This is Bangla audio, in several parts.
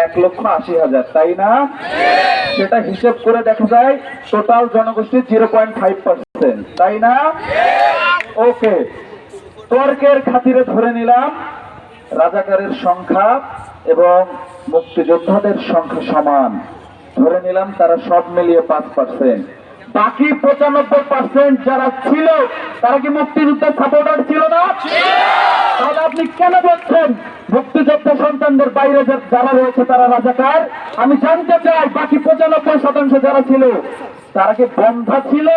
1,80,000, তাই না? সেটা হিসেব করে দেখা যায় টোটাল জনগোষ্ঠীর 0.5%, তাই না? ওকে, তর্কের খাতিরে ধরে নিলাম রাজাকারের সংখ্যা এবং মুক্তিযোদ্ধাদের সংখ্যা সমান, ধরে নিলাম তারা সব মিলিয়ে 5%। বাকি 95% যারা ছিল তারা কি মুক্তিযুদ্ধের সাপোর্টার ছিল না? তাহলে আপনি কেন বলছেন মুক্তিযোদ্ধা সন্তানদের বাইরে যারা রয়েছে তারা রাজাকার? আমি জানতে চাই বাকি 95% যারা ছিল তারা কি বন্ধা ছিল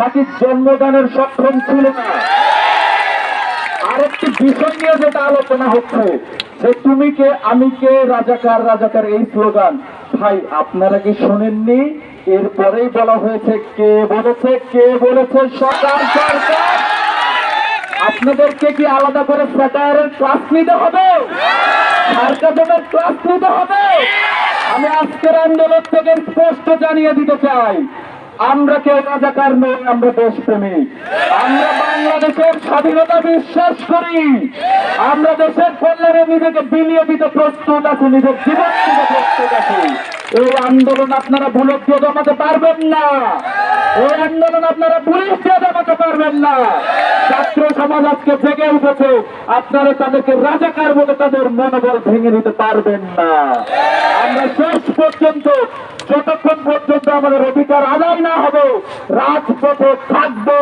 নাকি জন্মদানের সক্ষম ছিল না? আরেকটি বিষয় নিয়ে যেটা আলোচনা হচ্ছে যে তুমি কে আমি কে রাজাকার রাজাকার এই স্লোগান, ভাই আপনারা কি শোনেননি? এরপরেই বলা হয়েছে কে বলেছে সরকার। আপনাদেরকে কি আলাদা করে স্যাটায়ারের ক্লাস নিতে হবে, সার্কাজমের ক্লাস নিতে হবে? আমি আজকের আন্দোলন থেকে স্পষ্ট জানিয়ে দিতে চাই, আমরা কেউ রাজাকার নই, আমরা দেশপ্রেমিক। আমরা বাংলাদেশের স্বাধীনতা বিশ্বাস করি, আমরা দেশের কল্যাণে নিজেকে বিলিয়ে দিতে প্রস্তুত আছি, নিজের জীবন দিতে প্রস্তুত আছি। এই আন্দোলন আপনারা বুলেট দিয়ে জমাতে পারবেন না, এই আন্দোলন আপনারা পুলিশ দিয়ে জমাতে পারবেন না। ছাত্র সমাজ আজকে জেগে উঠেছে, আপনারা তাদেরকে রাজাকার বলে তাদের মনোবল ভেঙে দিতে পারবেন না। আমরা শেষ পর্যন্ত, যতক্ষণ পর্যন্ত আমাদের অধিকার আদায় না হবে, রাজপথে থাকবো।